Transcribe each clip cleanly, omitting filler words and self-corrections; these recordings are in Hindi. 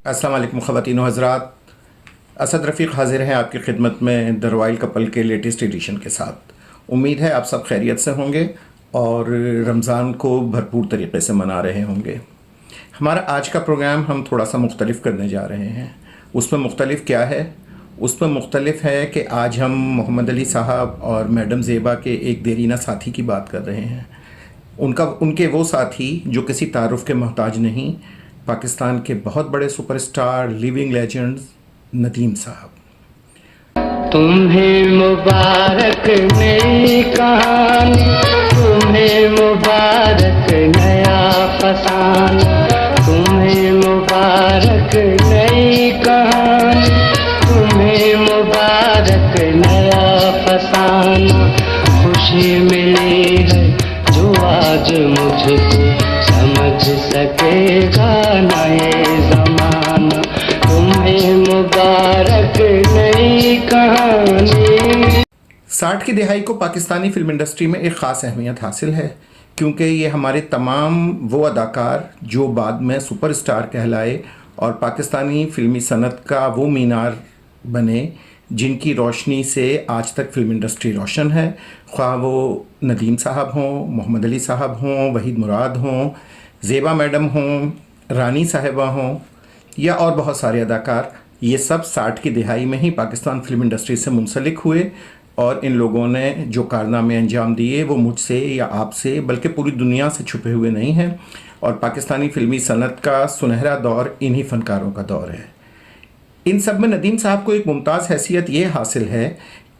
अस्सलाम वालेकुम ख़वातीन व हज़रात। असद रफ़ीक हाज़िर हैं आपकी खिदमत में द रॉयल कपल के लेटेस्ट एडिशन के साथ। उम्मीद है आप सब खैरियत से होंगे और रमज़ान को भरपूर तरीके से मना रहे होंगे। हमारा आज का प्रोग्राम हम थोड़ा सा मुख्तलिफ़ करने जा रहे हैं। उसमें मुख्तलिफ़ क्या है? उसमें मुख्तलिफ़ है कि आज हम मोहम्मद अली साहब और मैडम ज़ेबा के एक देरीना साथी की बात कर रहे हैं। उनके वो साथी जो किसी तारुफ़ के मोहताज नहीं, पाकिस्तान के बहुत बड़े सुपरस्टार लिविंग लेजेंड्स नदीम साहब। तुम्हें मुबारक नई कहानी, तुम्हें मुबारक नया फसाना, तुम्हें मुबारक नई कहानी, तुम्हें मुबारक नया फसाना। खुशी मिली है जो आज मुझको समझ सकेगा ना ये ज़माना, तुम्हें मुबारक नई कहानी। 60 की दिहाई को पाकिस्तानी फ़िल्म इंडस्ट्री में एक ख़ास अहमियत हासिल है, क्योंकि ये हमारे तमाम वो अदाकार जो बाद में सुपरस्टार कहलाए और पाकिस्तानी फ़िल्मी सनत का वो मीनार बने जिनकी रोशनी से आज तक फ़िल्म इंडस्ट्री रोशन है। ख्वाह वो नदीम साहब हों, मोहम्मद अली साहब हों, वहीद मुराद हों, ज़ेबा मैडम हों, रानी साहिबा हों या और बहुत सारे अदाकार, ये सब 60 की दिहाई में ही पाकिस्तान फ़िल्म इंडस्ट्री से मुंसलिक हुए और इन लोगों ने जो कारनामे अंजाम दिए वो मुझसे या आपसे बल्कि पूरी दुनिया से छुपे हुए नहीं हैं। और पाकिस्तानी फ़िल्मी सनत का सुनहरा दौर इन्हीं फ़नकारों का दौर है। इन सब में नदीम साहब को एक मुमताज़ हैसियत ये हासिल है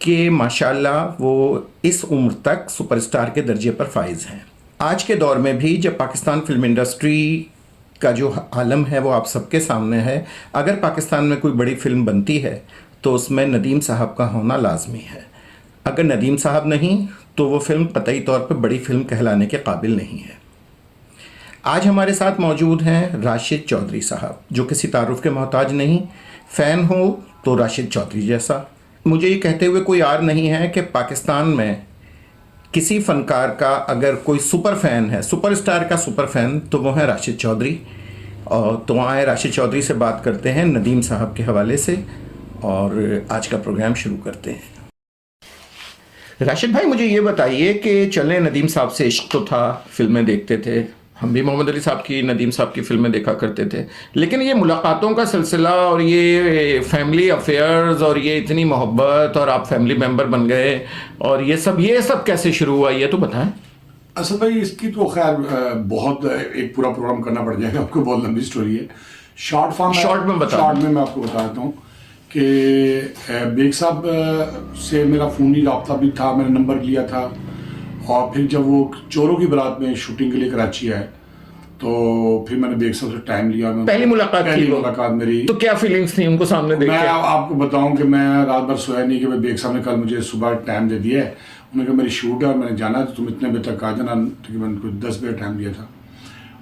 कि माशाल्लाह वो इस उम्र तक सुपरस्टार के दर्जे पर फाइज हैं। आज के दौर में भी जब पाकिस्तान फ़िल्म इंडस्ट्री का जो आलम है वो आप सबके सामने है, अगर पाकिस्तान में कोई बड़ी फ़िल्म बनती है तो उसमें नदीम साहब का होना लाजमी है। अगर नदीम साहब नहीं तो वो फ़िल्म कतई तौर पर बड़ी फ़िल्म कहलाने के काबिल नहीं है। आज हमारे साथ मौजूद हैं राशिद चौधरी साहब, जो किसी तारुफ के मोहताज नहीं। फ़ैन हो तो राशिद चौधरी जैसा। मुझे ये कहते हुए कोई आर नहीं है कि पाकिस्तान में किसी फ़नकार का अगर कोई सुपर फ़ैन है, सुपरस्टार का सुपर फ़ैन, तो वो है राशिद चौधरी। और तो आए राशिद चौधरी से बात करते हैं नदीम साहब के हवाले से और आज का प्रोग्राम शुरू करते हैं। राशिद भाई, मुझे ये बताइए कि चलें, नदीम साहब से इश्क तो था, फिल्में देखते थे, हम भी मोहम्मद अली साहब की, नदीम साहब की फ़िल्में देखा करते थे, लेकिन ये मुलाकातों का सिलसिला और ये फैमिली अफेयर्स और ये इतनी मोहब्बत और आप फैमिली मेम्बर बन गए और ये सब कैसे शुरू हुआ, ये तो बताएं। असद भाई, इसकी तो खैर बहुत एक पूरा प्रोग्राम करना पड़ जाएगा आपको, बहुत लंबी स्टोरी है। शॉर्ट में मैं आपको बता देता हूँ कि बेग साहब से मेरा फ़ोनी रब्ता भी था, मैंने नंबर लिया था। और फिर जब वो चोरों की बारात में शूटिंग के लिए कराची आए तो फिर मैंने बेग साहब से टाइम लिया। पहली मुलाकात मेरी। तो क्या फीलिंग्स थी उनको सामने देख के? मैं आपको बताऊं कि मैं रात भर सोया नहीं कि भाई बेग साहब ने कल मुझे सुबह टाइम दे दिया है। उन्होंने कहा मेरी शूट है और मैंने जाना है तो तुम इतने बजे तक आ जाना। तकरीबन कुछ 10 बजे टाइम दिया था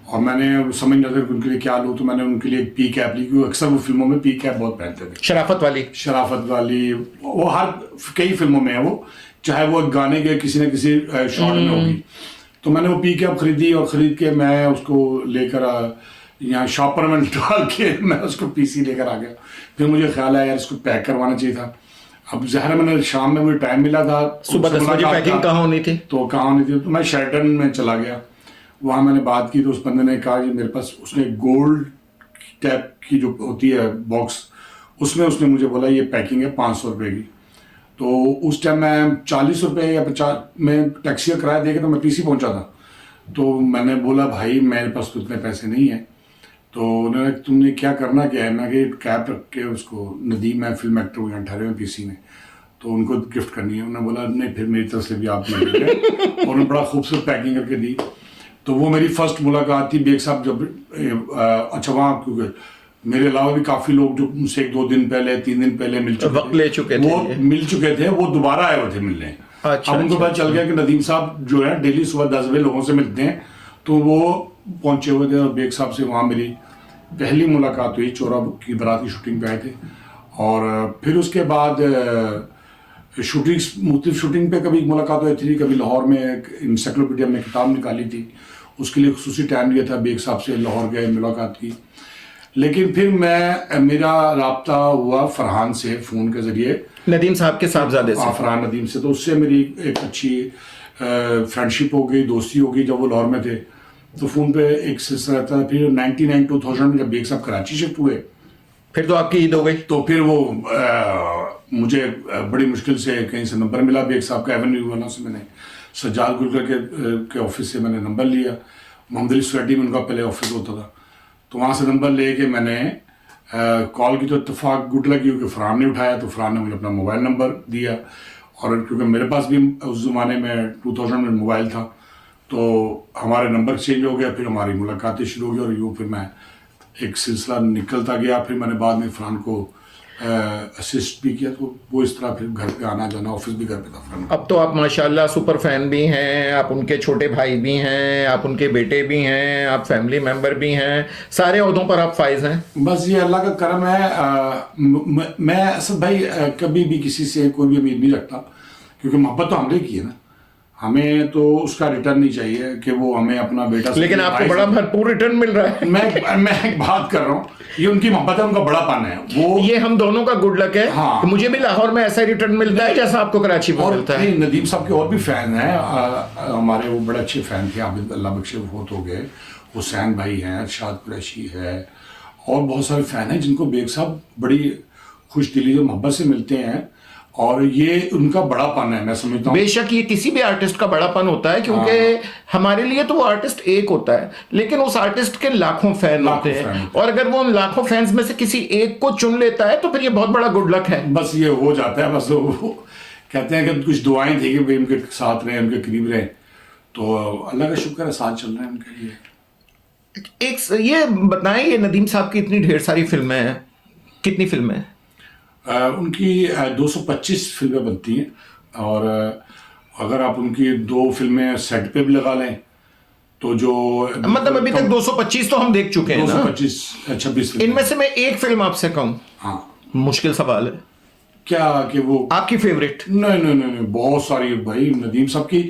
और मैंने समझ नहीं था कि उनके लिए क्या लूँ, तो मैंने उनके लिए पी कैप ली, क्योंकि अक्सर वो फिल्मों में पी कैप बहुत पहनते थे। शराफत वाली वो हर कई फिल्मों में है वो, चाहे वो गाने के किसी न किसी शॉट में होगी। तो मैंने वो पी कैप खरीदी और ख़रीद के मैं उसको लेकर यहाँ शॉपर में डाल के मैं उसको पीसी लेकर आ गया। फिर मुझे ख्याल आया यार इसको पैक करवाना चाहिए था। अब ज़ाहिर मैंने शाम में मुझे टाइम मिला था, सुबह 10 बजे पैकिंग कहाँ होनी थी, तो मैं शेल्टन में चला गया। वहाँ मैंने बात की तो उस बंदे ने कहा कि मेरे पास, उसने गोल्ड टैप की जो होती है बॉक्स, उसमें उसने मुझे बोला ये पैकिंग है 500 रुपये की। तो उस टाइम मैं 40 रुपये या 50 में टैक्सी का किराया देकर तो मैं पीसी पहुंचा था। तो मैंने बोला भाई मेरे पास तो इतने पैसे नहीं है। तो उन्होंने तुमने क्या करना क्या है? मैं कि कैब रख के उसको, नदीम है फिल्म एक्टर यहाँ ठहरे हुए पीसी में, तो उनको गिफ्ट करनी है। उन्होंने बोला नहीं फिर मेरी तरफ से भी आप मिल गए और उन्होंने बड़ा खूबसूरत पैकिंग करके दी। तो वो मेरी फर्स्ट मुलाकात थी बेग साहब जब अच्छा वहाँ, क्योंकि मेरे अलावा भी काफ़ी लोग जो मुझसे 1-2 दिन पहले 3 दिन पहले मिल चुके थे वो दोबारा आए हुए थे मिलने। अब उनको पता चल गया कि नदीम साहब जो है डेली सुबह 10 बजे लोगों से मिलते हैं, तो वो पहुंचे हुए थे और बेग साहब से वहाँ मेरी पहली मुलाकात हुई। चोरा की बारात की शूटिंग पे आए थे और फिर उसके बाद मुख्तलिफ शूटिंग पे कभी मुलाकात हुई थी। कभी लाहौर में इंसाइक्लोपीडिया में किताब निकाली थी, उसके लिए खुसूसी टाइम लिया था बेग साहब से, लाहौर गए, मुलाकात की। लेकिन फिर मेरा राब्ता हुआ फरहान से फ़ोन के ज़रिए, नदीम साहब के साहबजादे से। फरहान नदीम से, तो उससे मेरी एक अच्छी फ्रेंडशिप हो गई, दोस्ती हो गई। जब वो लाहौर में थे तो फ़ोन पे एक सिलसिला रहता था। फिर 99-2000 में जब बेग साहब कराची शिफ्ट हुए, फिर तो आपकी ईद हो गई। तो फिर वो मुझे बड़ी मुश्किल से कहीं से नंबर मिला बेग साहब का, एवेन्यू वाला से। मैंने सज्जाद गुलकर के ऑफिस से मैंने नंबर लिया। मोहम्मद अली सोसाइटी में उनका पहले ऑफिस होता था, तो वहाँ से नंबर ले के मैंने कॉल की। तो इत्तेफाक गुड लगी क्योंकि फरहान ने उठाया, तो फरहान ने मुझे अपना मोबाइल नंबर दिया। और क्योंकि मेरे पास भी उस ज़माने में 2000 में मोबाइल था, तो हमारे नंबर चेंज हो गया। फिर हमारी मुलाकातें शुरू हो गई और यूँ फिर मैं एक सिलसिला निकलता गया। फिर मैंने बाद में फरहान को असिस्ट भी किया, तो वो इस तरह फिर घर पे आना जाना, ऑफिस भी घर पे था फरहान। अब तो आप माशाल्लाह सुपर फैन भी हैं, आप उनके छोटे भाई भी हैं, आप उनके बेटे भी हैं, आप फैमिली मेंबर भी हैं, सारे ओहदों पर आप फाइज हैं। बस ये अल्लाह का करम है। मैं असद भाई कभी भी किसी से कोई भी उम्मीद नहीं रखता, क्योंकि मोहब्बत तो हमने की है ना, हमें तो उसका रिटर्न नहीं चाहिए कि वो हमें अपना बेटा। लेकिन आपको बड़ा भरपूर रिटर्न मिल रहा है। मैं एक बात कर रहा हूँ, ये उनकी मोहब्बत है, उनका बड़ापन है वो। ये हम दोनों का गुड लक है। हाँ। कि मुझे भी लाहौर में ऐसा रिटर्न मिलता है जैसा आपको कराची में मिलता है। नदीम साहब के और भी फैन हैं हमारे, वो बड़े अच्छे फैन थे। आबिद अल्लाह बख्शे बहुत हो गए, हुसैन भाई हैं, अरशाद कुरैशी है, और बहुत सारे फैन हैं जिनको बेग साहब बड़ी खुश दिली से मोहब्बत से मिलते हैं। और ये उनका बड़ापन है, मैं समझता हूँ। बेशक ये किसी भी आर्टिस्ट का बड़ापन होता है, क्योंकि हमारे लिए तो वो आर्टिस्ट एक होता है, लेकिन उस आर्टिस्ट के लाखों फैन होते हैं। और अगर वो उन लाखों फैंस में से किसी एक को चुन लेता है तो फिर ये बहुत बड़ा गुड लक है। बस ये हो जाता है। बस वो कहते हैं कि कुछ दुआएं थी कि भाई उनके साथ रहे, उनके करीब रहे, तो अल्लाह का शुक्र है साथ चल रहे हैं उनके लिए। एक ये बताएं, ये नदीम साहब की इतनी ढेर सारी फिल्में हैं, कितनी फिल्में हैं? उनकी 225 फिल्में बनती हैं, और अगर आप उनकी 2 फिल्में सेट पे भी लगा लें तो जो मतलब अभी तक 225 तो हम देख चुके हैं ना। 225-26 फिल्में। इनमें से मैं एक फिल्म आपसे कहूँ, हाँ, मुश्किल सवाल है, क्या कि वो आपकी फेवरेट? नहीं, बहुत सारी भाई। नदीम साहब की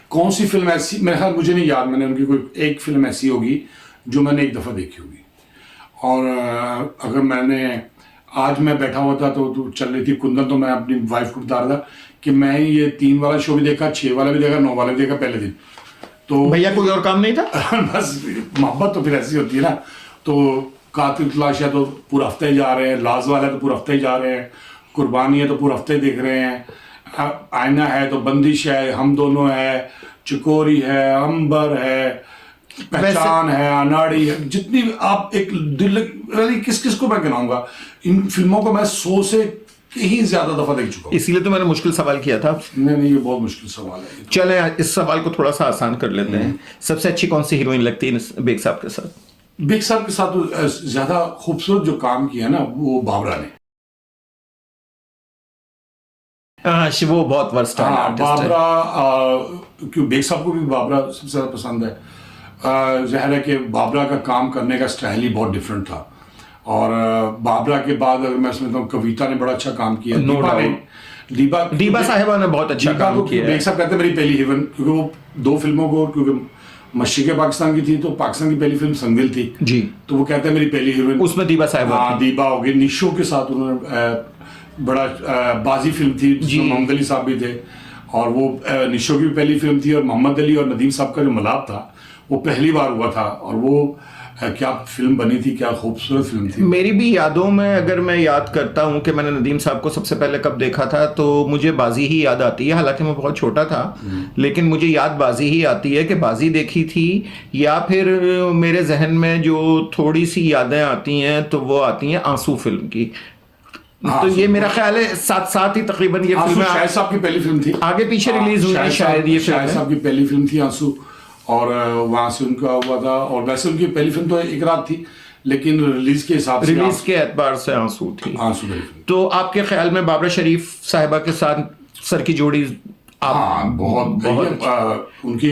कौन सी फिल्म ऐसी, मेरे ख्याल मुझे नहीं याद, मैंने उनकी कोई एक फिल्म ऐसी होगी जो मैंने एक दफ़ा देखी होगी। और अगर मैंने आज मैं बैठा हुआ था तो चल रही थी कुंदन, तो मैं अपनी वाइफ को बता रहा था कि मैं ये 3 वाला शो भी देखा, 6 वाला भी देखा, 9 वाला भी देखा पहले दिन। तो भैया कोई और काम नहीं था? बस मोहब्बत तो फिर ऐसी होती है ना। तो कातिल तलाश है तो पूरा हफ्ते ही जा रहे हैं, लाज वाला है तो पूरा हफ्ते ही जा रहे हैं, कुर्बानी है तो पूरा हफ्ते ही देख रहे हैं, आईना है तो बंदिश है, हम दोनों है, चिकोरी है, अंबर है, पहचान है, अनाड़ी है, जितनी आप एक दिल किस किस को मैं गिनाऊंगा। इन फिल्मों को मैं 100 से कहीं ज्यादा दफा देख चुका हूँ। इसीलिए तो मैंने मुश्किल सवाल किया था। नहीं, ये बहुत मुश्किल सवाल है। चले इस सवाल को थोड़ा सा आसान कर लेते हैं। सबसे अच्छी कौन सी हीरोइन लगती है बेग साहब के साथ? बेग साहब के साथ तो ज्यादा खूबसूरत जो काम किया ना वो बाबरा ने। वो बहुत वर्सटाइल आर्टिस्ट है। बाबरा, क्यों बेग साहब को भी बाबरा सबसे ज्यादा पसंद है। ज़ाहिर है कि बाबरा का काम करने का स्टाइल ही बहुत डिफरेंट था। और बाबरा के बाद अगर मैं समझता हूँ कविता ने बड़ा अच्छा काम किया, दीबा साहिबा ने बहुत अच्छा काम किया। बेग साहब कहते हैं मेरी पहली हीरोइन, क्योंकि वो 2 फिल्मों को, क्योंकि मशरिक़ पाकिस्तान की थी तो पाकिस्तान की पहली फिल्म संदिल थी जी, तो वो कहते हैं मेरी पहली हीरोइन उसमें दीबा साहिबा। हाँ, दीबा हो गई। निशो के साथ उन्होंने बड़ा बाजी फिल्म थी जिसमें मोहम्मद अली साहब भी थे, और वो निशो की भी पहली फिल्म थी। और मोहम्मद अली और नदीम साहब का जो मिलाप था वो पहली बार हुआ था, और वो क्या फिल्म बनी थी, क्या खूबसूरत फिल्म थी। मेरी भी यादों में अगर मैं याद करता हूँ कि मैंने नदीम साहब को सबसे पहले कब देखा था, तो मुझे बाजी ही याद आती है। हालांकि मैं बहुत छोटा था, लेकिन मुझे याद बाजी ही आती है कि बाजी देखी थी। या फिर मेरे जहन में जो थोड़ी सी यादें आती हैं तो वो आती हैं आंसू फिल्म की। तो ये मेरा ख्याल है साथ साथ ही तकरीबन ये फिल्म शाहिद साहब की पहली फिल्म थी, आगे पीछे रिलीज हुई शायद। ये शाहिद साहब की पहली फिल्म थी आंसू, और वहां से उनका हुआ था। और वैसे उनकी पहली फिल्म तो एक रात थी, लेकिन रिलीज के हिसाब से, रिलीज के एतबार से आंसू थी। आंसू पहली फिल्म। तो आपके ख्याल में बाबरा शरीफ साहिबा के साथ सर की जोड़ी बहुत उनकी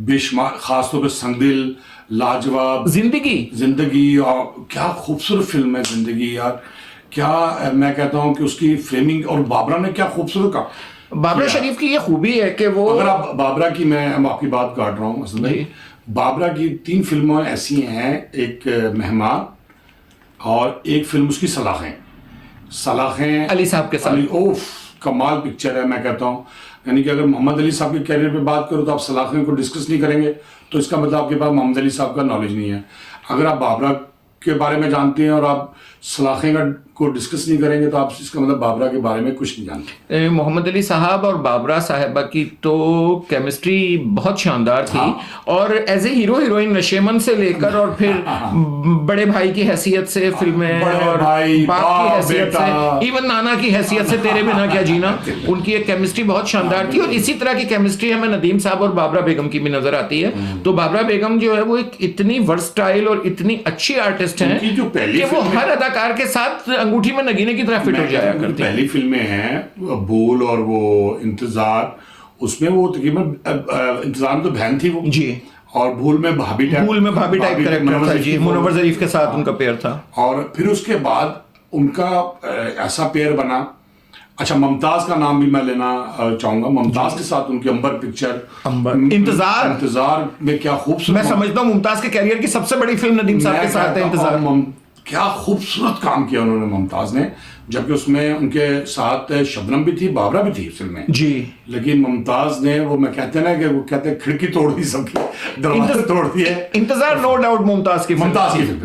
बेशुमार, खासतौर पर संदिल, लाजवाब, जिंदगी, और क्या खूबसूरत फिल्म है जिंदगी यार। क्या मैं कहता हूँ कि उसकी फ्रेमिंग, और बाबरा ने क्या खूबसूरत का। बाबरा शरीफ की ये खूबी है कि वो, अगर आप बाबरा की, मैं आपकी बात काट रहा हूँ असल में, बाबरा की 3 फिल्में ऐसी हैं, एक मेहमान, और एक फिल्म उसकी सलाखें अली साहब के साथ। ओफ, कमाल पिक्चर है, मैं कहता हूँ। यानी कि अगर मोहम्मद अली साहब के कैरियर पे बात करो तो आप सलाखें को डिस्कस नहीं करेंगे तो इसका मतलब आपके पास मोहम्मद अली साहब का नॉलेज नहीं है। अगर आप बाबरा के बारे में जानते हैं और आप सलाखें को डिस्कस नहीं करेंगे तो आप इसका मतलब बाबरा के बारे में कुछ नहीं जानते। मोहम्मद अली साहब और बाबरा साहिबा की तो केमिस्ट्री बहुत शानदार थी। और एज ए हीरो हीरोइन नशेमन से लेकर और फिर बड़े भाई की हैसियत से फिल्में और बाप की हैसियत से, इवन नाना की हैसियत से तेरे बिना क्या जीना, उनकी एक केमिस्ट्री बहुत शानदार थी। और इसी तरह की केमिस्ट्री हमें नदीम साहब और बाबरा बेगम की भी नजर आती है। तो बाबरा बेगम जो है वो एक इतनी वर्सटाइल और इतनी अच्छी आर्टिस्ट हैं कि वो हर अदाकार के साथ अंगूठी में नगीने की तरह फिट हो जाया करती है। पहली फिल्में हैं भूल और वो इंतजार, उसमें वो तकरीबन इंतजार में तो बहन थी वो जी, और भूल में भाभी टाइप कैरेक्टर था जी, मुनव्वर ज़रीफ के साथ उनका पेयर था। और फिर उसके बाद उनका ऐसा पेयर बना। अच्छा, मुमताज का नाम भी मैं लेना चाहूंगा। मुमताज के साथ उनकी अंबर पिक्चर, इंतजार में क्या खूबसूरत, मैं समझता हूँ मुमताज के कैरियर की सबसे बड़ी फिल्म नदीम साहब के साथ है इंतजार। क्या खूबसूरत काम किया उन्होंने मुमताज ने, जबकि उसमें उनके साथ शबनम भी थी, बाबरा भी थी फिल्म में जी। लेकिन मुमताज ने वो, मैं कहते हैं ना कि वो कहते हैं खिड़की तोड़ दी सबकी, दरवाजे तोड़ दिए। इंतजार नो डाउट मुमताज की फिल्म,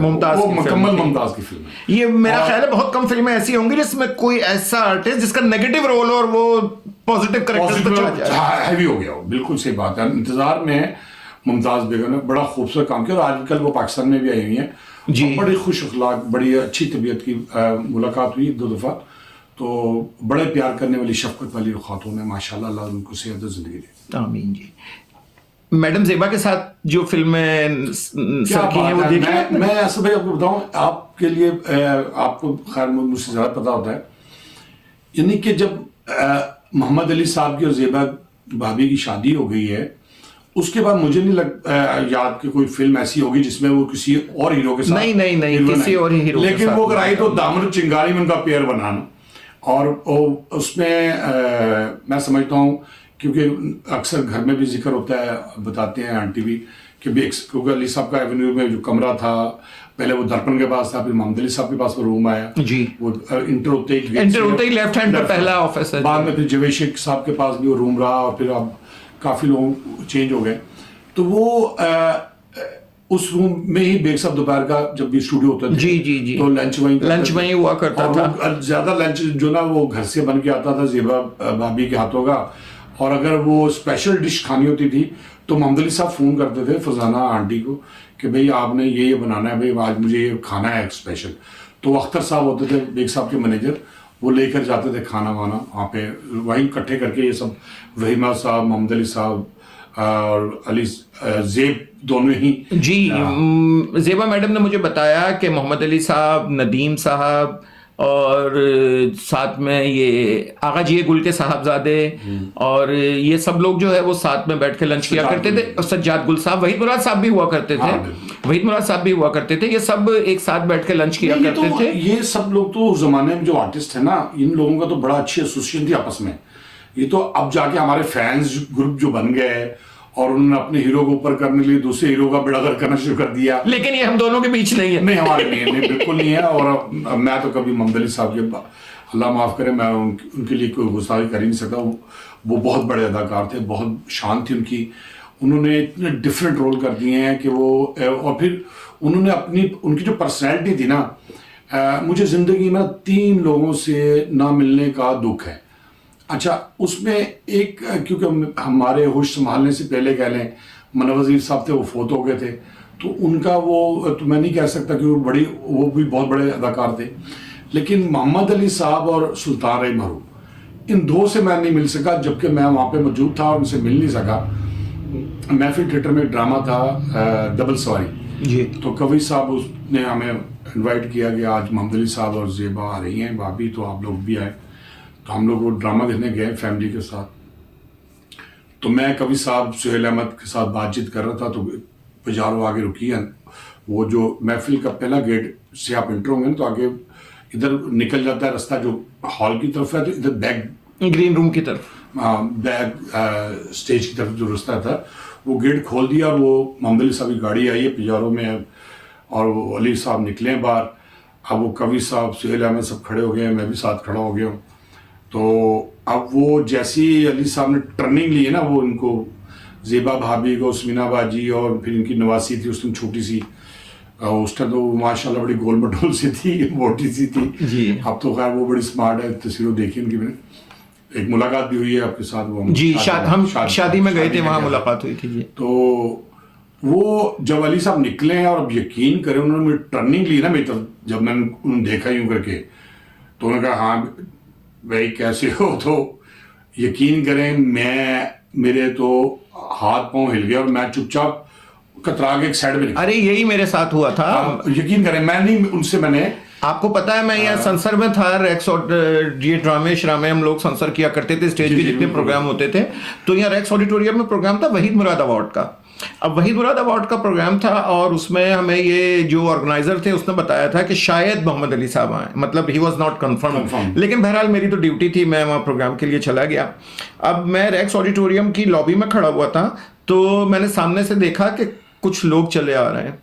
मुमताज मुकम्मल मुमताज की फिल्म है। ये मेरा ख्याल है बहुत कम फिल्में ऐसी होंगी जिसमें कोई ऐसा आर्टिस्ट जिसका नेगेटिव रोल और वो पॉजिटिव कैरेक्टर हैवी हो गया हो। बिल्कुल सही बात है। इंतजार में मुमताज बेगम ने बड़ा खूबसूरत काम किया और आजकल वो पाकिस्तान में भी आई हुई है जी। बड़ी खुश अखलाक, बड़ी अच्छी तबीयत की मुलाकात हुई 2 दफा। तो बड़े प्यार करने वाली, शफकत वाली खातून है माशाल्लाह, अल्लाह उनको सेहत और जिंदगी दे। आमीन जी। मैडम ज़ेबा के साथ जो फिल्में सर की हैं वो देखी। मैं ऐसा भाई आपको बताऊं, आपके लिए आपको खैर मुझसे ज़्यादा पता होता है, यानी कि जब मोहम्मद अली साहब की और ज़ेबा भाभी की शादी हो गई है, उसके बाद मुझे नहीं याद कि कोई फिल्म ऐसी होगी जिसमें वो किसी और हीरो के साथ नहीं किसी और ही हीरो, लेकिन वो अगर आई तो दामन चिंगारी में उनका पेयर बनाना। और उसमें मैं समझता हूँ, क्योंकि अक्सर घर में भी जिक्र होता है, बताते हैं आंटी भी कि क्योंकि अली साहब का एवेन्यू में जो कमरा था, पहले वो दर्पण के पास था, फिर मोहम्मद अली साहब के पास वो रूम आया जी। वो इंटर होते ही लेफ्ट हैंड पर पहला ऑफिस है। बाद में फिर जवेद शेख साहब के पास भी वो रूम रहा और फिर अब काफ़ी लोग चेंज हो गए। तो वो उस रूम में ही बेग साहब दोपहर का जब भी स्टूडियो होता था जी तो लंच वहीं हुआ करता था। ज़्यादा लंच जो ना वो घर से बन के आता था ज़ेबा भाभी के हाथों का। और अगर वो स्पेशल डिश खानी होती थी तो मोहम्मद अली साहब फ़ोन करते थे फरजाना आंटी को कि भाई आपने ये बनाना है, भाई आज मुझे ये खाना है स्पेशल। तो अख्तर साहब होते थे बेग साहब के मैनेजर, वो लेकर जाते थे खाना वाना वहाँ पे, वहीं इकट्ठे करके ये सब वहीमा साहब, मोहम्मद अली साहब और अली ज़ेब दोनों ही जी। ज़ेबा मैडम ने मुझे बताया कि मोहम्मद अली साहब, नदीम साहब और साथ में ये आगा जी गुल के साहबजादे और ये सब लोग जो है वो साथ में बैठ के लंच किया करते थे। और सज्जाद गुल साहब, वहीद मुराद साहब भी हुआ करते थे, वहीद मुराद साहब भी हुआ करते थे। ये सब एक साथ बैठ के लंच किया करते थे। ये सब लोग तो उस जमाने में जो आर्टिस्ट है ना, इन लोगों का तो बड़ा अच्छी एसोसिएशन थी आपस में। ये तो अब जाके हमारे फैंस ग्रुप जो बन गए और उन्होंने अपने हीरो को ऊपर करने के लिए दूसरे हीरो का बेड़ा गर्क करना शुरू कर दिया। लेकिन ये हम दोनों के बीच नहीं है। नहीं, हमारे नहीं बिल्कुल नहीं है। और मैं तो कभी मोहम्मद अली साहब के, अल्लाह माफ़ करे, मैं उनके लिए कोई गुस्ताखी कर ही नहीं सकता। वो बहुत बड़े अदाकार थे, बहुत शान थी उनकी। उन्होंने इतने डिफरेंट रोल कर दिए हैं कि वो, और फिर उन्होंने उनकी जो पर्सनैलिटी थी ना, मुझे ज़िंदगी में 3 लोगों से ना मिलने का दुख है। अच्छा, उसमें एक, क्योंकि हमारे होश संभालने से पहले कह लें मुनव्वर ज़रीफ साहब थे, वो फोत हो गए थे, तो उनका वो तो मैं नहीं कह सकता कि वो भी बहुत बड़े अदाकार थे। लेकिन मोहम्मद अली साहब और सुल्तान रही महरूम, इन 2 से मैं नहीं मिल सका, जबकि मैं वहाँ पे मौजूद था और उनसे मिल नहीं सका। महफिल थिएटर में एक ड्रामा था डबल सवारी जी। तो कवि साहब उसने हमें इनवाइट किया कि आज मोहम्मद अली साहब और ज़ेबा आ रही हैं भाभी, तो आप लोग भी आए। तो हम लोग वो ड्रामा देखने गए फैमिली के साथ। तो मैं कवि साहब सुहेल अहमद के साथ बातचीत कर रहा था, तो बाजारों आगे रुकी है, वो जो महफिल का पहला गेट से आप इंटर होंगे तो आगे इधर निकल जाता है रास्ता जो हॉल की तरफ है, तो इधर बैक ग्रीन रूम की तरफ, बैक स्टेज की तरफ जो रास्ता था, वो गेट खोल दिया और वो मोहम्मद अली साहब की गाड़ी आई है पिजारों में, और वो अली साहब निकले बाहर। अब वो कवि साहब, सुहेल अहमद सब खड़े हो गए हैं, मैं भी साथ खड़ा हो गया हूँ। तो अब वो जैसी अली साहब ने टर्निंग ली है ना, वो इनको ज़ेबा भाभी को, उस्मीना बाजी, और फिर इनकी नवासी थी उस टाइम छोटी सी, उस टाइम तो माशाल्लाह बड़ी गोल मटोल सी थी, मोटी सी थी जी। अब तो खैर वो बड़ी स्मार्ट है, तस्वीरें देखी उनकी मैंने, एक मुलाकात भी हुई है आपके साथ। वो जी, हम शादी में गए थे, वहाँ मुलाकात हुई थी जी। तो वो जब अली साहब निकले हैं, और अब यकीन करें उन्होंने मेरी टर्निंग ली ना मेरी तरफ, जब मैंने उन्हें देखा यूं करके, तो उन्होंने कहा हाँ भाई कैसे हो, तो यकीन करें मेरे तो हाथ पांव हिल गए और मैं चुपचाप कतरा के एक साइड में अरे यही मेरे साथ हुआ था। यकीन करें मैंने आपको पता है मैं यहाँ संसर में था, रेक्स, और ये ड्रामे श्रामे हम लोग संसर किया करते थे, स्टेज के जितने प्रोग्राम होते थे, तो यहाँ रेक्स ऑडिटोरियम में प्रोग्राम था वहीद मुराद अवार्ड का। अब वहीद मुराद अवार्ड का प्रोग्राम था, और उसमें हमें ये जो ऑर्गेनाइजर थे उसने बताया था कि शायद मोहम्मद अली साहब आए, मतलब ही वॉज नॉट कन्फर्म, लेकिन बहरहाल मेरी तो ड्यूटी थी, मैं वहाँ प्रोग्राम के लिए चला गया। अब मैं रेक्स ऑडिटोरियम की लॉबी में खड़ा हुआ था, तो मैंने सामने से देखा कि कुछ लोग चले आ रहे हैं।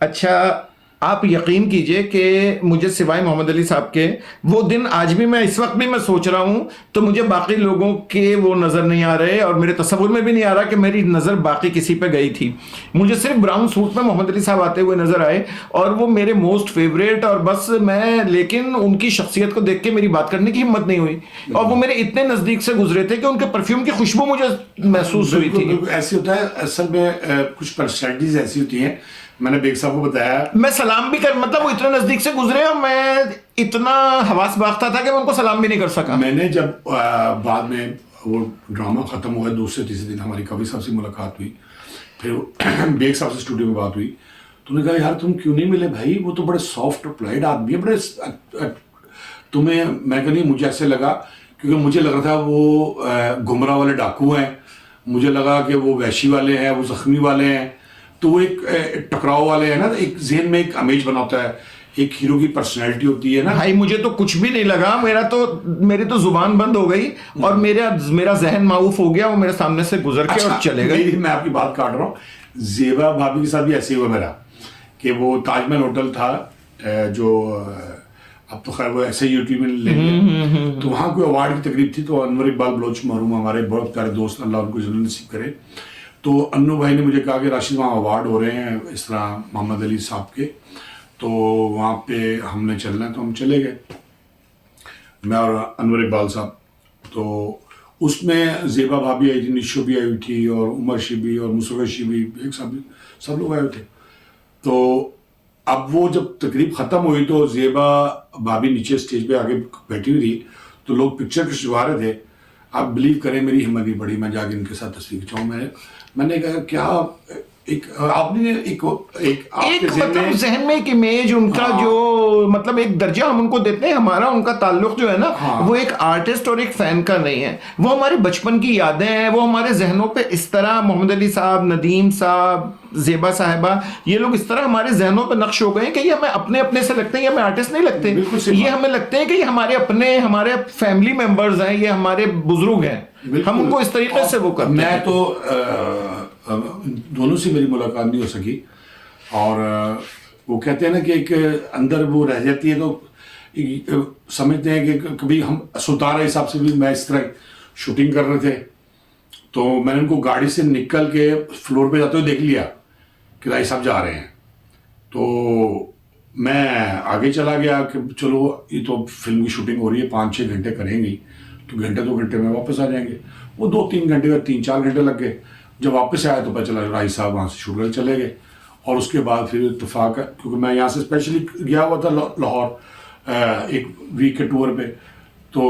अच्छा, आप यकीन कीजिए कि मुझे सिवाय मोहम्मद अली साहब के वो दिन आज भी मैं इस वक्त भी मैं सोच रहा हूँ तो मुझे बाकी लोगों के वो नज़र नहीं आ रहे, और मेरे तस्वुर में भी नहीं आ रहा कि मेरी नज़र बाकी किसी पे गई थी। मुझे सिर्फ ब्राउन सूट में मोहम्मद अली साहब आते हुए नज़र आए, और वो मेरे मोस्ट फेवरेट, और बस मैं, लेकिन उनकी शख्सियत को देख के मेरी बात करने की हिम्मत नहीं हुई, और वो मेरे इतने नज़दीक से गुजरे थे कि उनके परफ्यूम की खुशबू मुझे महसूस हुई थी। ऐसे होता है असल में, कुछ पर्सनैलिटीज ऐसी होती हैं। मैंने बेग साहब को बताया, मैं सलाम भी कर, मतलब वो इतने नजदीक से गुजरे और मैं इतना हवास बाख्ता था कि मैं उनको सलाम भी नहीं कर सका। मैंने जब बाद में वो ड्रामा खत्म हुआ, दूसरे तीसरे दिन हमारी कवि साहब से मुलाकात हुई, फिर बेग साहब से स्टूडियो में बात हुई, तो उन्होंने कहा यार तुम क्यों नहीं मिले भाई, वो तो बड़े सॉफ्ट अप्लाइड आदमी है, बड़े तुम्हें। मैं कहा नहीं, मुझे ऐसे लगा, क्योंकि मुझे लग रहा था वो घुमरा वाले डाकू हैं, मुझे लगा कि वो वैशी वाले हैं, वो जख्मी वाले हैं, तो वो एक टकराव वाले हैं ना, एक जहन में एक इमेज बनाता है, एक हीरो की पर्सनैलिटी होती है ना। भाई मुझे तो कुछ भी नहीं लगा, मेरी तो जुबान बंद हो गई, और मेरा जहन माऊफ हो गया, वो मेरे सामने से गुजर के और चले गए। मैं आपकी बात काट रहा हूँ, ज़ेबा भाभी के साथ भी ऐसे हुआ मेरा, कि वो ताजमहल होटल था, जो अब तो खैर वो ऐसे यूट्यूब में ले लिया, तो वहाँ कोई अवार्ड की तकरीब थी, तो अनवर इकबाल बलोच मरहूम हमारे बहुत प्यारे दोस्त, अल्लाह उनको जन्नत नसीब करे, तो अन्नू भाई ने मुझे कहा कि राशिद वहाँ अवार्ड हो रहे हैं इस तरह मोहम्मद अली साहब के, तो वहाँ पे हमने चलना है, तो हम चले गए, मैं और अनवर इकबाल साहब। तो उसमें ज़ेबा भाभी आई थी, निशो भी आई हुई थी, और उमर शिबी और मुसरत शिबी, एक सब लोग आए हुए थे। तो अब वो जब तकरीब ख़त्म हुई तो ज़ेबा भाभी नीचे स्टेज पे आगे बैठी हुई थी, तो लोग पिक्चर खिंचवा रहे थे। आप बिलीव करें मेरी हिम्मत नहीं पड़ी, मैं जाके इनके साथ तस्वीर खिंचाऊँ। मैंने कहा क्या एक आपने एक आपके मतलब जहन में एक इमेज उनका, हाँ, जो मतलब एक दर्जा हम उनको देते हैं, हमारा उनका ताल्लुक जो है ना, हाँ, वो एक आर्टिस्ट और एक फैन का नहीं है, वो हमारे बचपन की यादें हैं, वो हमारे जहनों पे इस तरह, मोहम्मद अली साहब, नदीम साहब, ज़ेबा साहिबा, ये लोग इस तरह हमारे जहनों पे नक्श हो गए हैं कि ये हमें अपने से लगते हैं, ये हमें आर्टिस्ट नहीं लगते, ये हमें लगते हैं कि ये हमारे फैमिली मेंबर्स हैं, ये हमारे बुजुर्ग हैं, हम उनको इस तरीके से वो करते हैं। मैं तो दोनों से मेरी मुलाकात नहीं हो सकी, और वो कहते हैं ना कि एक अंदर वो रह जाती है, तो समझते हैं कि कभी हम सुल्तान हिसाब से भी मैं इस तरह शूटिंग कर रहे थे, तो मैंने उनको गाड़ी से निकल के फ्लोर पे जाते हुए देख लिया कि राय साहब जा रहे हैं, तो मैं आगे चला गया कि चलो ये तो फिल्म की शूटिंग हो रही है, 5-6 घंटे करेंगी, तो घंटे 2 घंटे में वापस आ जाएंगे। वो 2-3 घंटे या 3-4 घंटे लग गए। जब वापस आया तो पता चला राय साहब वहाँ से शूट कर चले गए, और उसके बाद फिर इत्तेफाक, क्योंकि मैं यहाँ से स्पेशली गया हुआ था लाहौर एक वीक के टूर पे, तो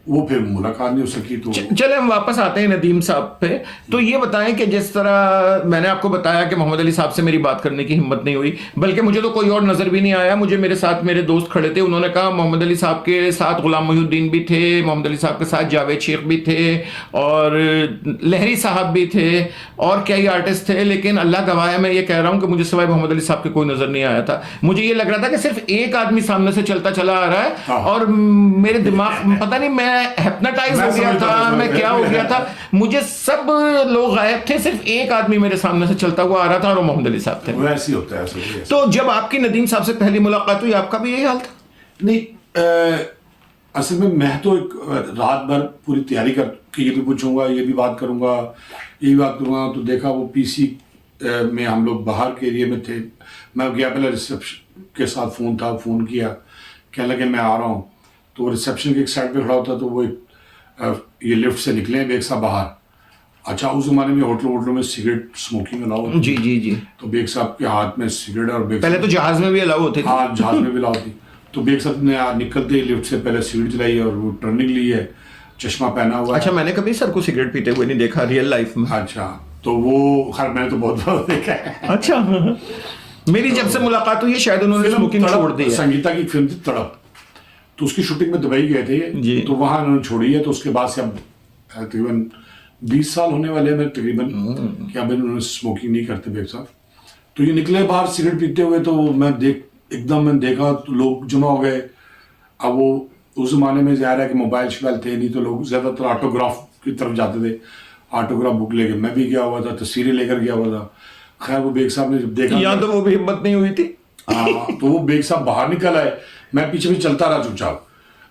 वो फिर मुलाकात नहीं हो सकी। तो चले हम वापस आते हैं नदीम साहब पे। तो ये बताएं कि जिस तरह मैंने आपको बताया कि मोहम्मद अली साहब से मेरी बात करने की हिम्मत नहीं हुई, बल्कि मुझे तो कोई और नज़र भी नहीं आया, मुझे मेरे साथ मेरे दोस्त खड़े थे, उन्होंने कहा मोहम्मद अली साहब के साथ गुलाम मोहिउद्दीन भी थे, मोहम्मद अली साहब के साथ जावेद शेख भी थे, और लहरी साहब भी थे, और कई आर्टिस्ट थे, लेकिन अल्लाह गवाह है मैं ये कह रहा हूँ कि मुझे सिवाय मोहम्मद अली साहब के कोई नज़र नहीं आया था। मुझे ये लग रहा था कि सिर्फ एक आदमी सामने से चलता चला आ रहा है, और मेरे दिमाग पता नहीं मैं हिप्नोटाइज मैं हो गया समझता था, हूँ, मैं क्या हो गया था, मुझे सब लोग गायब थे, सिर्फ एक आदमी मेरे सामने से चलता हुआ आ रहा था और वो मोहम्मद अली साहब थे। वैसे ही होता है असल में। तो जब आपकी नदीम साहब से पहली मुलाकात हुई, आपका भी यही हाल था? नहीं, असल में मैं तो एक रात भर पूरी तैयारी कर कि ये भी पूछूंगा, ये भी बात करूंगा, ये भी बात करूंगा। तो देखा वो पीसी में हम लोग बाहर के एरिया में थे। मैं गया, पहले रिसेप्शन के साथ फ़ोन था, फ़ोन किया, कहने लगे मैं आ रहा हूँ। तो रिसेप्शन के एक साइड पे खड़ा होता, तो वो ये लिफ्ट से निकले बेग साहब बाहर। अच्छा, उस ज़माने में होटलों में सिगरेट स्मोकिंग अलाउ होती। जी जी जी। तो बेग साहब के हाथ में सिगरेट और बेग पहले तो जहाज में भी अलाउ होते थे। हाँ, जहाज में भी अलाउ थी। तो बेग साहब ने निकलते ही लिफ्ट से पहले सिगरेट जलाई और वो टर्निंग ली है, चश्मा पहना हुआ है। अच्छा, मैंने कभी सर को सिगरेट पीते हुए नहीं देखा रियल लाइफ में। अच्छा, तो वो खैर मैंने तो बहुत बार देखा है। अच्छा, मेरी जब से मुलाकात हुई है शायद उन्होंने स्मोकिंग छोड़ दी है। संगीता की फिल्म थी तड़प, तो उसकी शूटिंग में दुबई गए थे जी। तो वहां उन्होंने छोड़ी है। तो उसके बाद से अब तकरीबन 20 साल होने वाले हैं मेरे तकरीबन कि अब इन्होंने स्मोकिंग नहीं करते बेग साहब। तो ये निकले बाहर सिगरेट पीते हुए, तो मैंने देखा तो लोग जमा हो गए। अब वो उस जमाने में ज़ाहिर है कि मोबाइल शोबाइल थे नहीं, तो लोग ज़्यादातर ऑटोग्राफ की तरफ जाते थे। ऑटोग्राफ बुक लेके मैं भी गया हुआ था, तस्वीरें लेकर गया हुआ था। खैर वो बेग साहब ने जब देखा, यहाँ तो वो भी हिम्मत नहीं हुई थी। हाँ, तो वो बेग साहब बाहर निकल आए, मैं पीछे भी चलता रहा चुपचाप।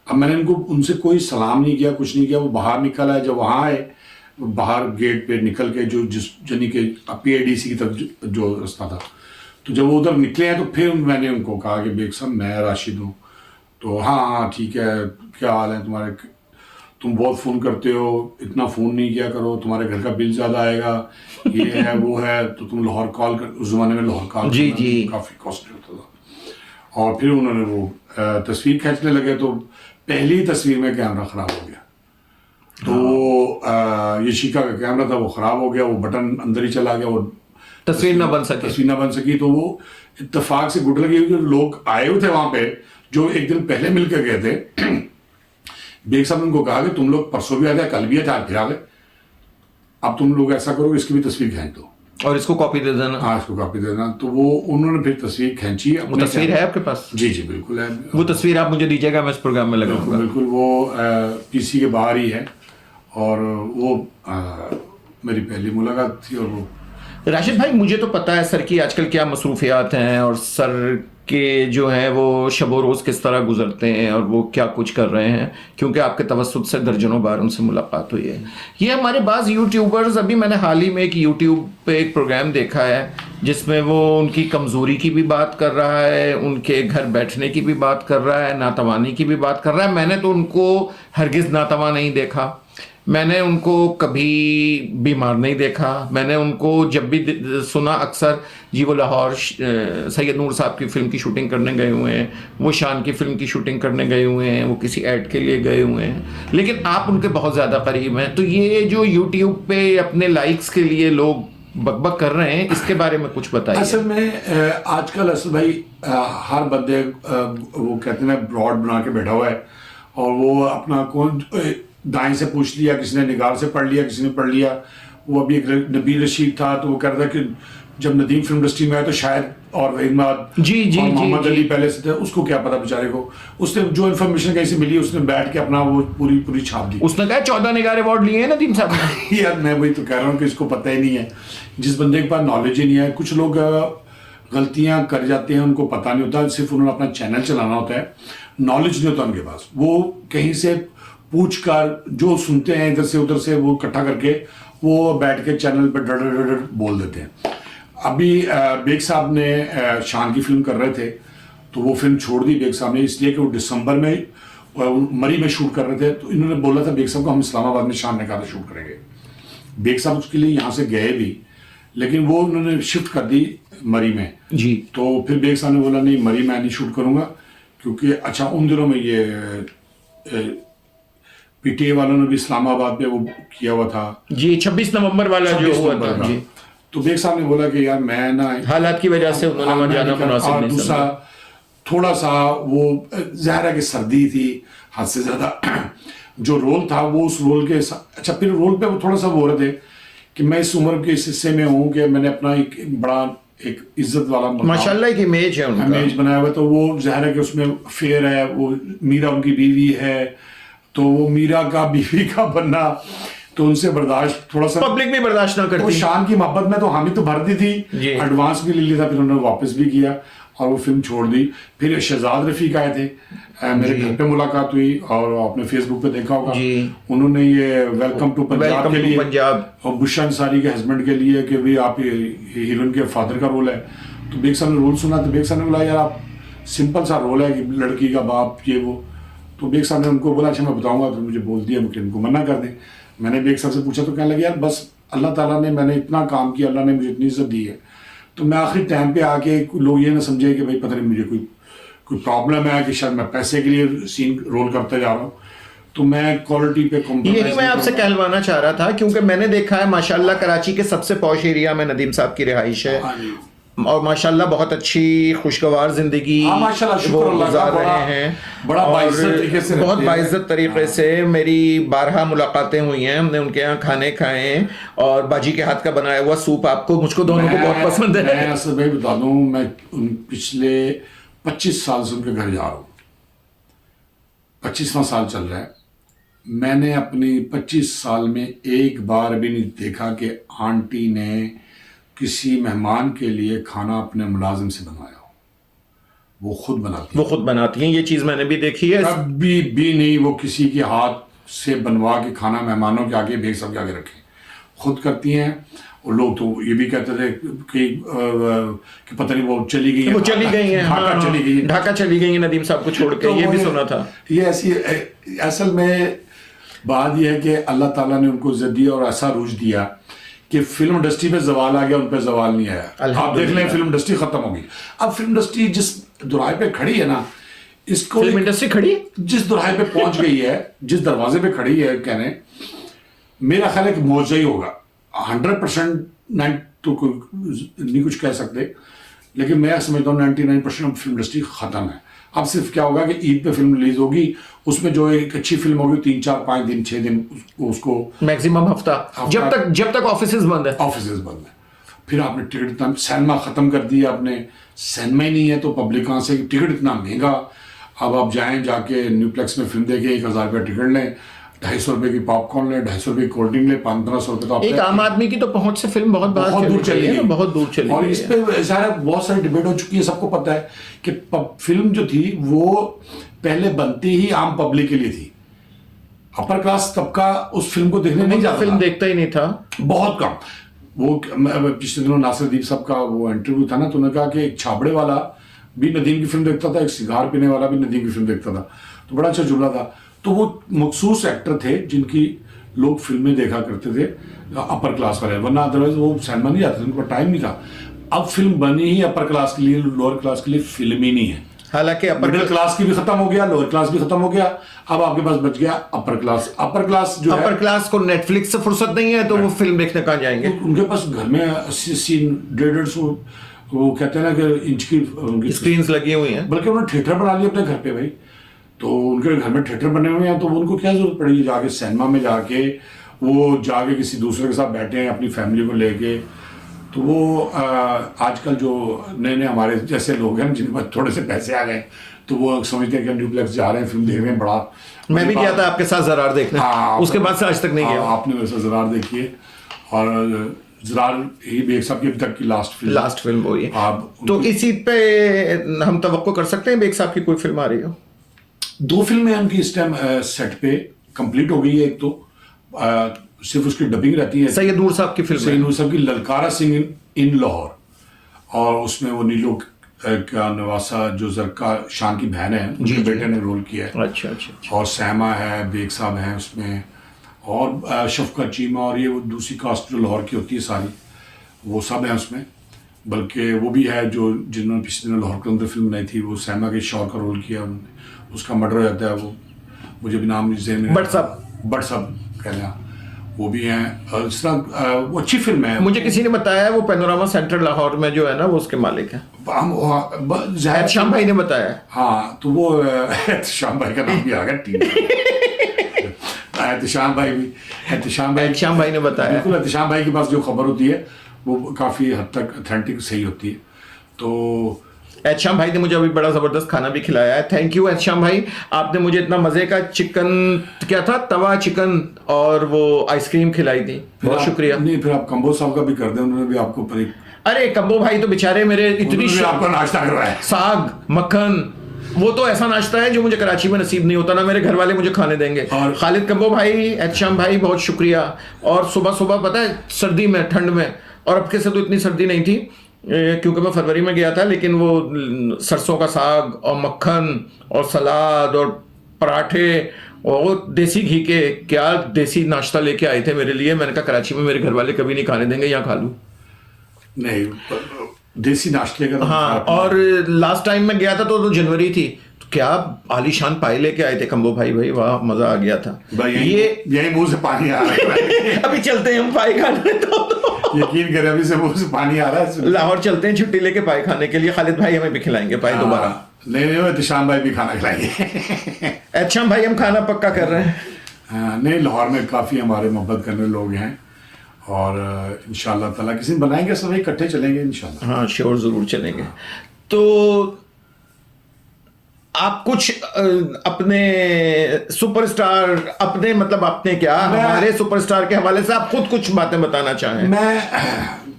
अब मैंने उनसे कोई सलाम नहीं किया, कुछ नहीं किया। वो बाहर निकल आए, जब वहाँ आए बाहर गेट पे निकल के जो यानी कि PIDC की तरफ जो रास्ता था, तो जब वो उधर निकले हैं तो फिर मैंने उनको कहा कि बेग साहब मैं राशिद हूँ। तो हाँ ठीक है, क्या हाल है तुम्हारे, तुम बहुत फ़ोन करते हो, इतना फ़ोन नहीं किया करो, तुम्हारे घर का बिल ज़्यादा आएगा, ये है वो है। तो तुम लाहौर कॉल कर, उस ज़माने में लाहौर कॉल जी जी काफ़ी कॉस्टली होता था। और फिर उन्होंने वो तस्वीर खींचने लगे, तो पहली तस्वीर में कैमरा ख़राब हो गया। तो ये शीका का कैमरा था, वो ख़राब हो गया, वो बटन अंदर ही चला गया, वो तस्वीर ना बन सकी। तो वो इत्तेफाक से गुड लगी कि लोग आए हुए थे वहाँ पे जो एक दिन पहले मिलकर गए थे। बेग साहब ने उनको कहा कि तुम लोग परसों भी आ गए, कल भी आए, फिर आ गए, अब तुम लोग ऐसा करो इसकी भी तस्वीर खींच दो और इसको कॉपी दे देना। हाँ, इसको कॉपी दे देना। तो वो उन्होंने फिर तस्वीर खींची। वो तस्वीर है आपके पास? जी जी बिल्कुल है। वो तस्वीर आप मुझे दीजिएगा, मैं इस प्रोग्राम में लगाऊंगा। बिल्कुल, वो PC के बाहर ही है। और वो मेरी पहली मुलाकात थी। और वो राशिद भाई, मुझे तो पता है सर की आजकल क्या मसरूफियात हैं और सर के जो हैं वो शब रोज़ किस तरह गुजरते हैं और वो क्या कुछ कर रहे हैं, क्योंकि आपके तवस्सुत से दर्जनों बार उनसे मुलाकात हुई है। ये हमारे बाज़ यूट्यूबर्स, अभी मैंने हाल ही में एक यूट्यूब पे एक प्रोग्राम देखा है जिसमें वो उनकी कमज़ोरी की भी बात कर रहा है, उनके घर बैठने की भी बात कर रहा है, नातवानी की भी बात कर रहा है। मैंने तो उनको हरगिज़ नातवा नहीं देखा, मैंने उनको कभी बीमार नहीं देखा। मैंने उनको जब भी सुना अक्सर जी वो लाहौर सैयद नूर साहब की फ़िल्म की शूटिंग करने गए हुए हैं, वो शान की फ़िल्म की शूटिंग करने गए हुए हैं, वो किसी ऐड के लिए गए हुए हैं, लेकिन आप उनके बहुत ज़्यादा करीब हैं। तो ये जो यूट्यूब पे अपने लाइक्स के लिए लोग बकबक कर रहे हैं, इसके बारे में कुछ बताइए। असल में आजकल असल भाई हर बंदे वो कहते हैं ब्रॉड बना के बैठा हुआ है, और वो अपना कौन दाएं से पूछ लिया, किसी ने निगार से पढ़ लिया, किसी ने पढ़ लिया। वो अभी एक नबी रशीद था, तो वो कह रहा था कि जब नदीम फिल्म इंडस्ट्री में आया तो शायद और मोहम्मद अली पहले से थे, उसको क्या पता बेचारे को। उसने जो इन्फॉर्मेशन कहीं से मिली उसने बैठ के अपना वो पूरी छाप दी। उसने कहा 14 निगार अवार्ड लिए हैं नदीम साहब ने। यार मैं वही तो कह रहा हूँ कि इसको पता ही नहीं है, जिस बंदे के पास नॉलेज ही नहीं है। कुछ लोग गलतियां कर जाते हैं, उनको पता नहीं होता, सिर्फ उन्होंने अपना चैनल चलाना होता है, नॉलेज नहीं होता उनके पास। वो कहीं से पूछ कर जो सुनते हैं इधर से उधर से वो इकट्ठा करके वो बैठ के चैनल पर डर बोल देते हैं। अभी बेग साहब ने शान की फिल्म कर रहे थे, तो वो फिल्म छोड़ दी बेग साहब ने, इसलिए कि वो दिसंबर में मरी में शूट कर रहे थे। तो इन्होंने बोला था बेग साहब को हम इस्लामाबाद में शान ने कहा था शूट करेंगे। बेग साहब उसके लिए यहाँ से गए भी, लेकिन वो उन्होंने शिफ्ट कर दी मरी में जी। तो फिर बेग साहब ने बोला नहीं, मरी मैं नहीं शूट करूँगा, क्योंकि अच्छा उन दिनों में ये PTA वालों ने भी इस्लामाबाद में वो किया हुआ था जी, 26 नवंबर वाला जो हुआ था जी। तो बेग साहब ने बोला कि यार मैं ना हालात की वजह से उन्होंने वहां जाना मुनासिब नहीं दूसरा थोड़ा सा वो ज़ाहिर है कि सर्दी थी हद से ज़्यादा, जो रोल था वो उस रोल के अच्छा फिर रोल पे वो थोड़ा सा वो रहे थे कि मैं इस उम्र के इस हिस्से में हूँ कि मैंने अपना एक बड़ा एक इज्जत वाला माशाल्लाह एक इमेज है उनका, इमेज बनाया हुआ। तो वो ज़ाहिर है कि उसमें फेयर है, वो मीरा उनकी बीवी है, तो वो मीरा का बीवी का बनना, तो उनसे बर्दाश्त थोड़ा सा, पब्लिक भी बर्दाश्त ना वो करती। शान की मोहब्बत में तो हामी तो भर दी थी, जी। एडवांस भी ले लिया था, फिर उन्होंने वापस भी किया और वो फिल्म छोड़ दी। फिर शहजाद रफीक आए थे, मेरे घर पे मुलाकात हुई और आपने फेसबुक पे देखा होगा, जी। उन्होंने ये वेलकम टू पंजाब वेलकम के टू लिए, पंजाब। और बुशा अंसारी के हस्बैंड के लिए कि भाई आप हीरोइन के फादर का रोल है, तो बेग साहब ने रोल सुना, तो बेग साहब ने बोला यार आप सिंपल सा रोल है कि लड़की का बाप ये वो, तो बेग साहब ने उनको बोला अच्छा मैं बताऊंगा, तो मुझे बोल दिया कि उनको मना कर दें। मैंने बेग साहब से पूछा तो कहने लगे यार बस अल्लाह ताला ने, मैंने इतना काम किया, अल्लाह ने मुझे इतनी इज्जत दी है, तो मैं आखिरी टाइम पे आके लोग ये ना समझे कि भाई पता नहीं मुझे कोई प्रॉब्लम है कि शायद मैं पैसे के लिए सीन रोल करते जा रहा हूँ, तो मैं क्वालिटी पे यही मैं आपसे कहलवाना चाह रहा था, क्योंकि मैंने देखा है माशाल्लाह कराची के सबसे पॉश एरिया में नदीम साहब की रिहाइश है, हाँ जी। और माशाल्लाह बहुत अच्छी खुशगवार जिंदगी हाँ, माशाल्लाह, वो शुक्र अल्लाह का, गुजार बड़ा- रहे हैं, बड़ा और बाइज्जत तरीके से बहुत रहते हैं। बाइज्जत तरीके से मेरी 12 मुलाकातें हुई हैं, हमने उनके यहाँ खाने खाए हैं, और बाजी के हाथ का बनाया हुआ सूप आपको मुझको दोनों को बहुत पसंद है। मैं असल में बता दूं, मैं पिछले 25 साल से उनके घर जा रहा हूँ, 25वां साल चल रहा है, मैंने अपनी 25 साल में एक बार भी नहीं देखा कि आंटी ने किसी मेहमान के लिए खाना अपने मुलाजिम से बनवाया हो, वो खुद बनाती वो खुद बनाती हैं, ये चीज मैंने भी देखी है। कभी भी नहीं वो किसी के हाथ से बनवा के खाना मेहमानों के आगे बेग सब के आगे रखें, खुद करती हैं। और लोग तो ये भी कहते थे कि पता नहीं वो चली गई वो चली गई हैं, ढाका हाँ, चली गई है। ढाका चली गई हैं नदीम साहब को छोड़ के, तो ये वो भी सुना था। ये ऐसी असल में बात यह है कि अल्लाह ताला ने उनको इज्जत दी और ऐसा रूज दिया कि फिल्म इंडस्ट्री पे जवाल आ गया, उन पे जवाल नहीं आया। आप देख अल्हम्दुलिल्लाह। लें फिल्म इंडस्ट्री खत्म होगी। अब फिल्म इंडस्ट्री जिस दुराहे पे खड़ी है ना, इसको फिल्म इंडस्ट्री खड़ी, जिस दुराहे पे पहुंच गई है, जिस दरवाजे पे खड़ी है, कहने मेरा ख्याल है कि मौजा ही होगा। 100% तो नहीं कुछ कह सकते, लेकिन मैं समझता हूँ 99% फिल्म इंडस्ट्री खत्म है। अब सिर्फ क्या होगा कि ईद पे फिल्म रिलीज होगी, उसमें जो एक अच्छी फिल्म होगी 3, 4, 5 दिन 6 दिन उसको मैक्सिमम हफ्ता, जब तक ऑफिसेज बंद है, ऑफिसेज बंद है। फिर आपने टिकट इतना, सिनेमा खत्म कर दिया आपने, सिनेमा ही नहीं है तो पब्लिक कहाँ से, टिकट इतना महंगा। अब आप जाएं, जाके न्यूप्लेक्स में फिल्म देखें, 1000 रुपये टिकट लें, 250 रुपये की पॉपकॉर्न लें, 250 रुपये की कोल्ड ड्रिंक लें, 1500 रुपये तो एक आम आदमी की तो पहुंच से फिल्म बहुत बहुत दूर चली गई, बहुत दूर चली और गई इस है। पे सारा बहुत सारी डिबेट हो चुकी है। सबको पता है कि फिल्म जो थी वो पहले बनती ही आम पब्लिक के लिए थी, अपर क्लास तबका उस फिल्म को देखने नहीं जाता फिल्म था, देखता ही नहीं था, बहुत कम। वो पिछले दिनों नासिरदीप साहब का वो इंटरव्यू था ना, तो उन्होंने कहा कि एक छाबड़े वाला भी नदीम की फिल्म देखता था, एक सिगार पीने वाला भी नदीम की फिल्म देखता था, तो बड़ा अच्छा जुमला था। तो वो मखसूस एक्टर थे जिनकी लोग फिल्में देखा करते थे, अपर क्लास वाले, वरना अदरवाइज वो सिनेमा नहीं जाते थे, उनका टाइम नहीं था। अब फिल्म बनी ही अपर क्लास के लिए, लोअर क्लास के लिए फिल्म ही नहीं है। हालांकि मिडिल क्लास की भी खत्म हो गया, लोअर क्लास भी खत्म हो गया, अब आपके पास बच गया अपर क्लास। अपर क्लास जो है, अपर क्लास को नेटफ्लिक्स से फुर्सत नहीं है तो वो फिल्म देखने कहाँ जाएंगे। उनके पास घर में 80, 150 वो कहते हैं ना कि इंच की स्क्रीन्स लगी हुई हैं, बल्कि उन्होंने थिएटर बना लिया अपने घर पे भाई। तो उनके घर में थिएटर बने हुए हैं, तो उनको क्या जरूरत पड़ेगी जाके सिनेमा में जाके, वो जाके किसी दूसरे के साथ बैठे हैं अपनी फैमिली को लेके। तो वो आजकल जो नए नए हमारे जैसे लोग हैं जिनके पास थोड़े से पैसे आ गए, तो वो समझते हैं कि न्यूप्लेक्स जा रहे हैं फिल्म देख रहे हैं, बड़ा। मैं भी गया था आपके साथ जरार देखने, हाँ, उसके बाद से आज तक नहीं गया। आपने वैसे जरार देखी है, और जरार ही बेग साहब की अभी तक की लास्ट फिल्म वही है। आप तो इसी पे हम तवक्को कर सकते हैं बेग साहब की कोई फिल्म आ रही हो? 2 फिल्में उनकी इस टाइम सेट पे कंप्लीट हो गई है। एक तो सिर्फ उसकी डबिंग रहती है, सैयद नूर साहब की फिल्म है। सैयद नूर साहब की ललकारा सिंह इन लाहौर, और उसमें वो नीलो का नवासा जो जरका शान की बहन है, उनके बेटे ने रोल किया है। अच्छा अच्छा अच्छा। और सैमा है, बेग साहब हैं उसमें, और शफकत चीमा, और ये वो दूसरी कास्ट जो लाहौर की होती है सारी, वो सब हैं उसमें। बल्कि वो भी है जो जिन्होंने पिछले दिनों लाहौर के अंदर फिल्म बनाई थी, वो सैमा के शौहर का रोल किया उन्होंने, उसका मर्डर हो जाता है, वो मुझे भी नाम बट साहब कहना, वो भी हैं। इस तरह वो अच्छी फिल्म है। मुझे किसी ने बताया वो पैनोरामा सेंटर लाहौर में जो है ना, वो उसके मालिक है, श्याम भाई ने बताया। हाँ, तो वो श्याम भाई का नाम भी आ गया टीम एहतशाम भाई ने बताया। बिल्कुल, एहतशाम भाई के पास जो खबर होती है वो काफ़ी हद तक ऑथेंटिक सही होती है। तो एहतशाम भाई ने मुझे अभी बड़ा ज़बरदस्त खाना भी खिलाया है। थैंक यू एहतशाम भाई, आपने मुझे इतना मज़े का चिकन, क्या था, तवा चिकन और वो आइसक्रीम खिलाई थी, बहुत शुक्रिया। नहीं, फिर आप कंबो साहब का भी कर दें, उन्होंने भी आपको पर अरे कंबो भाई तो बेचारे मेरे इतनी आपका नाश्ता करवाया, साग मक्खन, वो तो ऐसा नाश्ता है जो मुझे कराची में नसीब नहीं होता, ना मेरे घर वाले मुझे खाने देंगे। और खालिद कंबो भाई, एहतशाम भाई, बहुत शुक्रिया। और सुबह सुबह पता है, सर्दी में, ठंड में, और अब के से तो इतनी सर्दी नहीं थी क्योंकि मैं फरवरी में गया था, लेकिन वो सरसों का साग और मक्खन और सलाद और पराठे और देसी घी के, क्या देसी नाश्ता लेके आए थे मेरे लिए। मैंने कहा कराची में मेरे घर वाले कभी नहीं खाने देंगे, यहाँ खा लूँ। नहीं, देसी नाश्ते का। हाँ, और लास्ट टाइम मैं गया था तो जनवरी थी, तो क्या आलीशान पाई लेके आए थे कंबो भाई, भाई वाह, मजा आ गया था। यही मुंह से पानी आ रहा है। अभी चलते हैं हम पाई खाने, तो यकीन करें अभी से मुंह से पानी आ रहा है। लाहौर चलते हैं छुट्टी लेके पाई खाने के लिए। खालिद भाई हमें भी खिलाएंगे पाई दोबारा। नहीं, एहतशाम भाई भी खाना खिलाएंगे। एहतशाम भाई हम खाना पक्का कर रहे हैं। नहीं, लाहौर में काफ़ी हमारे मोहब्बत करने लोग हैं, और इंशाल्लाह ताला किसी दिन बनाएंगे, सब इकट्ठे चलेंगे इंशाल्लाह। हाँ श्योर, ज़रूर चलेंगे। तो आप कुछ अपने सुपरस्टार, अपने मतलब अपने क्या, हमारे सुपरस्टार के हवाले से आप खुद कुछ बातें बताना चाहें? मैं,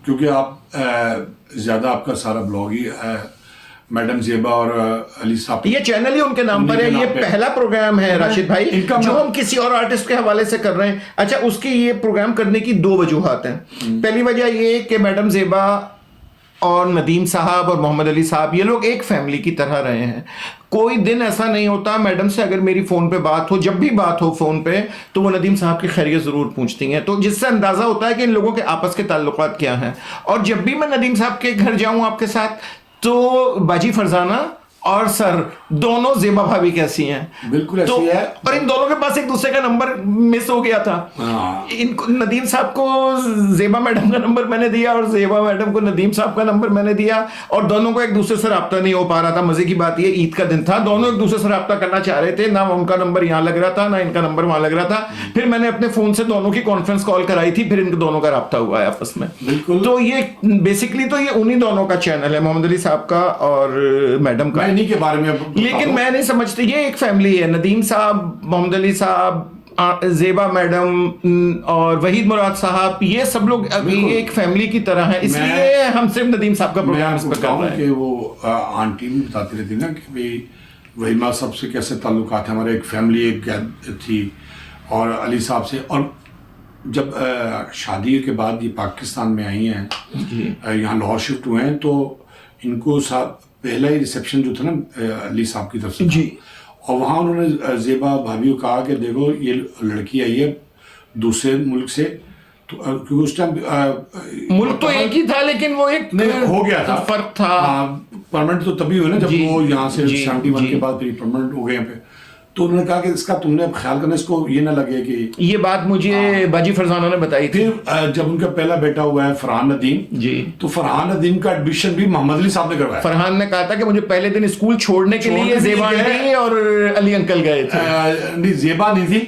क्योंकि आप ज़्यादा आपका सारा ब्लॉग ही मैडम ज़ेबा और अली साहब, ये चैनल ही उनके नाम पर है, ये पहला प्रोग्राम है राशिद भाई जो हम किसी और आर्टिस्ट के हवाले से कर रहे हैं। अच्छा, उसकी ये प्रोग्राम करने की दो वजूहात हैं। पहली वजह ये कि मैडम ज़ेबा और नदीम साहब और मोहम्मद अली साहब, ये लोग एक फैमिली की तरह रहे हैं। कोई दिन ऐसा नहीं होता मैडम से अगर मेरी फ़ोन पे बात हो, जब भी बात हो फ़ोन पे, तो वो नदीम साहब की खैरियत ज़रूर पूछती हैं, तो जिससे अंदाज़ा होता है कि इन लोगों के आपस के ताल्लुकात क्या हैं। और जब भी मैं नदीम साहब के घर जाऊँ आपके साथ, तो बाजी फरजाना और सर दोनों ज़ेबा भाभी कैसी हैं? बिल्कुल ऐसी है। और इन दोनों के पास एक दूसरे का नंबर मिस हो गया था। इनको, नदीम साहब को ज़ेबा मैडम का नंबर मैंने दिया और ज़ेबा मैडम को नदीम साहब का नंबर मैंने दिया, और दोनों को एक दूसरे से रब्ता नहीं हो पा रहा था। मजे की बात ये, ईद का दिन था, दोनों एक दूसरे से रब्ता करना चाह रहे थे, ना उनका नंबर यहाँ लग रहा था, ना इनका नंबर वहां लग रहा था। फिर मैंने अपने फोन से दोनों की कॉन्फ्रेंस कॉल कराई थी, फिर इनके दोनों का रब्ता हुआ है आपस में। बिल्कुल। तो ये बेसिकली तो ये उन्हीं दोनों का चैनल है, मोहम्मद अली साहब का और मैडम का। इन्हीं के बारे में, लेकिन मैं नहीं समझती, ये एक फैमिली है, नदीम साहब, मोहम्मद अली साहब, ज़ेबा मैडम और वहीद मुराद साहब, ये सब लोग अभी एक फैमिली की तरह हैं, इसलिए हम सिर्फ नदीम साहब का प्रोग्राम इस पर कर रहे हैं। कि वो आंटी भी बताती रहती ना कि भाई वहीद साहब से कैसे ताल्लुकात है, हमारे एक फैमिली एक थी, और अली साहब से। और जब शादी के बाद ये पाकिस्तान में आई हैं, यहाँ लाहौर शिफ्ट हुए हैं, तो इनको पहला ही रिसेप्शन जो था ना अली साहब की तरफ से जी, और वहाँ उन्होंने ज़ेबा भाभी को कहा कि देखो ये लड़की आई है दूसरे मुल्क से, तो क्योंकि उस टाइम मुल्क तो एक ही था, लेकिन वो एक हो गया था, फर्क था। परमानेंट तो तभी हुआ ना जब वो यहाँ से 71 के बाद फिर परमानेंट हो गए यहाँ पे। तो उन्होंने कहा कि इसका तुमने अब ख्याल करना, इसको ये ना लगे कि ये बात मुझे बाजी फरजाना ने बताई थी। फिर जब उनका पहला बेटा हुआ है फरहान नदीम जी, तो फरहान नदीम का एडमिशन भी मोहम्मद अली साहब ने करवाया। फरहान ने कहा था कि मुझे पहले दिन स्कूल छोड़ने के लिए ज़ेबा आंटी और अली अंकल गए थे। नहीं, ज़ेबा नहीं थी,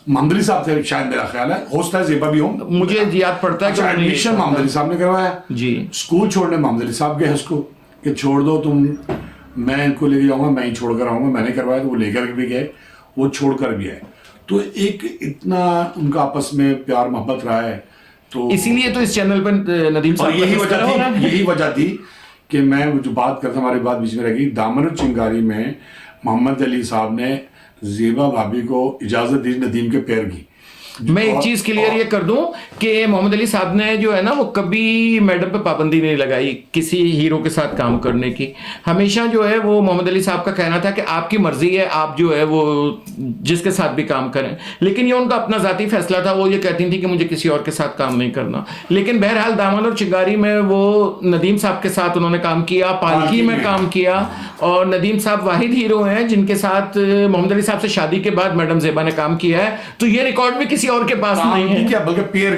मोहम्मद अली साहब थे शायद, मेरा ख्याल है, हो सकता है ज़ेबा भी हो, मुझे याद पड़ता है कि एडमिशन मोहम्मद अली साहब ने करवाया जी। स्कूल छोड़ने मोहम्मद अली साहब गए उसको कि छोड़ दो तुम, मैं इनको लेके जाऊंगा, मैं ही छोड़ कर आऊंगा। मैंने करवाया, तो वो लेकर भी गए, वो छोड़कर भी आए। तो एक इतना उनका आपस में प्यार मोहब्बत रहा है, तो इसीलिए तो इस चैनल पर नदीम साहब, यही वजह थी कि मैं जो बात करता, हमारी बात बीच में रह गई। दामन और चिंगारी में मोहम्मद अली साहब ने ज़ेबा भाभी को इजाज़त दी नदीम के पैर की। मैं एक चीज क्लियर ये कर दूं कि मोहम्मद अली साहब ने जो है ना, वो कभी मैडम पे पाबंदी नहीं लगाई किसी हीरो के साथ काम करने की। हमेशा जो है वो मोहम्मद अली साहब का कहना था कि आपकी मर्जी है, आप जो है वो जिसके साथ भी काम करें। लेकिन ये उनका अपना जाती फैसला था, वो ये कहती थी कि मुझे किसी और के साथ काम नहीं करना। लेकिन बहरहाल दामन और चिंगारी में वो नदीम साहब के साथ उन्होंने काम किया, पालकी में काम किया, और नदीम साहब वाहिद हीरो हैं जिनके साथ मोहम्मद अली साहब से शादी के बाद मैडम ज़ेबा ने काम किया है। तो ये रिकॉर्ड भी किसी और के पास नहीं है, क्या बल्कि पेयर